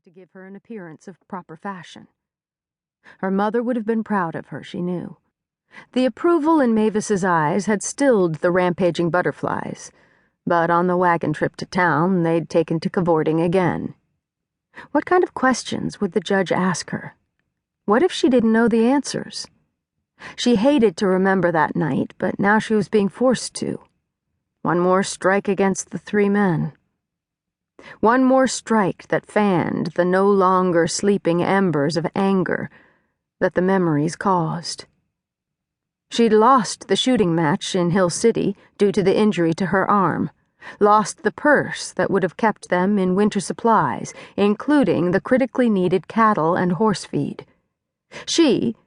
to give her an appearance of proper fashion. Her mother would have been proud of her, she knew. The approval in Mavis's eyes had stilled the rampaging butterflies, but on the wagon trip to town they'd taken to cavorting again. What kind of questions would the judge ask her? What if she didn't know the answers? She hated to remember that night, but now she was being forced to. One more strike against the three men. One more strike that fanned the no longer sleeping embers of anger that the memories caused. She'd lost the shooting match in Hill City due to the injury to her arm, lost the purse that would have kept them in winter supplies, including the critically needed cattle and horse feed. She,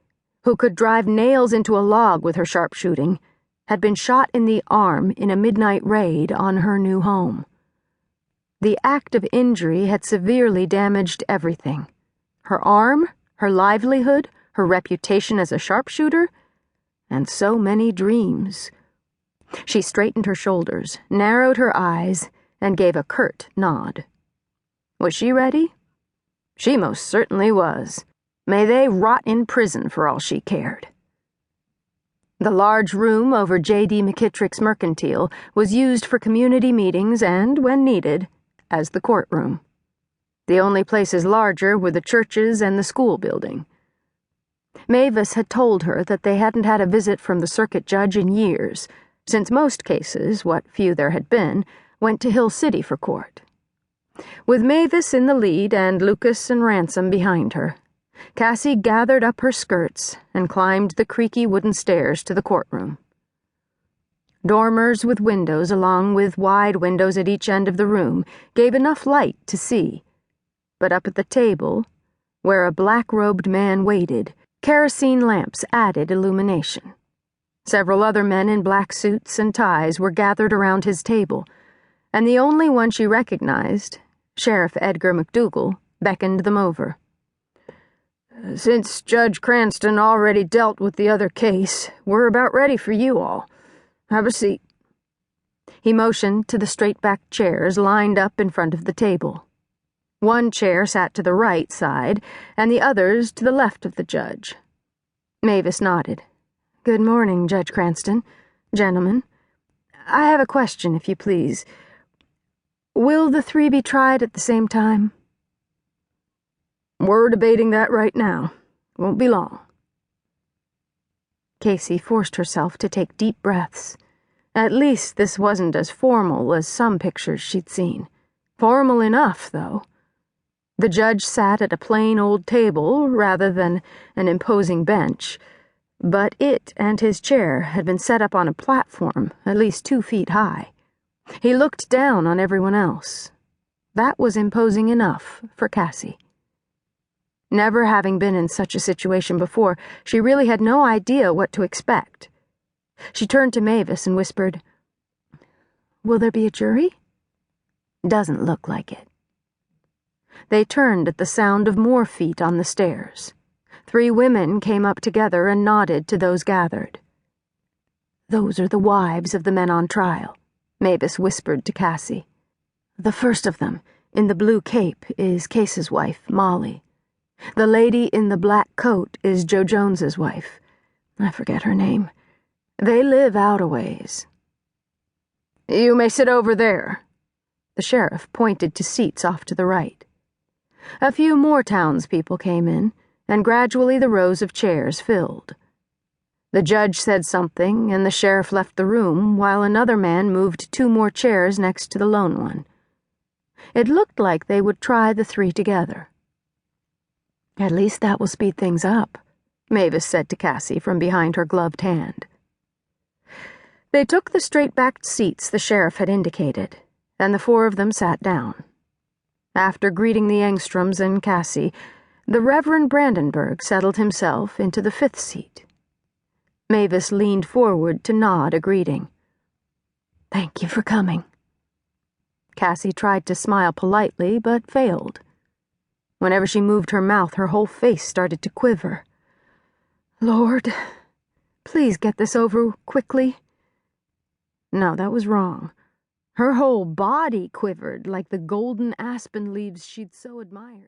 who could drive nails into a log with her sharpshooting, had been shot in the arm in a midnight raid on her new home. The act of injury had severely damaged everything. Her arm, her livelihood, her reputation as a sharpshooter, and so many dreams. She straightened her shoulders, narrowed her eyes, and gave a curt nod. Was she ready? She most certainly was. May they rot in prison for all she cared. The large room over J.D. McKittrick's Mercantile was used for community meetings and, when needed, as the courtroom. The only places larger were the churches and the school building. Mavis had told her that they hadn't had a visit from the circuit judge in years, since most cases, what few there had been, went to Hill City for court. With Mavis in the lead and Lucas and Ransom behind her, Cassie gathered up her skirts and climbed the creaky wooden stairs to the courtroom. Dormers with windows along with wide windows at each end of the room gave enough light to see, but up at the table, where a black-robed man waited, kerosene lamps added illumination. Several other men in black suits and ties were gathered around his table, and the only one she recognized, Sheriff Edgar McDougal, beckoned them over. "Since Judge Cranston already dealt with the other case, we're about ready for you all. Have a seat." He motioned to the straight-backed chairs lined up in front of the table. One chair sat to the right side, and the others to the left of the judge. Mavis nodded. "Good morning, Judge Cranston. Gentlemen. I have a question, if you please. Will the three be tried at the same time?" "We're debating that right now. Won't be long." Casey forced herself to take deep breaths. At least this wasn't as formal as some pictures she'd seen. Formal enough, though. The judge sat at a plain old table rather than an imposing bench, but it and his chair had been set up on a platform at least 2 feet high. He looked down on everyone else. That was imposing enough for Cassie. Never having been in such a situation before, she really had no idea what to expect. She turned to Mavis and whispered, "Will there be a jury?" "Doesn't look like it." They turned at the sound of more feet on the stairs. 3 women came up together and nodded to those gathered. "Those are the wives of the men on trial," Mavis whispered to Cassie. "The first of them, in the blue cape, is Case's wife, Molly. The lady in the black coat is Joe Jones's wife. I forget her name. They live out a ways." "You may sit over there." The sheriff pointed to seats off to the right. A few more townspeople came in, and gradually the rows of chairs filled. The judge said something, and the sheriff left the room, while another man moved 2 more chairs next to the lone one. It looked like they would try the 3 together. "At least that will speed things up," Mavis said to Cassie from behind her gloved hand. They took the straight-backed seats the sheriff had indicated, and the 4 of them sat down. After greeting the Angstroms and Cassie, the Reverend Brandenburg settled himself into the 5th seat. Mavis leaned forward to nod a greeting. "Thank you for coming." Cassie tried to smile politely, but failed. Whenever she moved her mouth, her whole face started to quiver. "Lord, please get this over quickly." No, that was wrong. Her whole body quivered like the golden aspen leaves she'd so admired.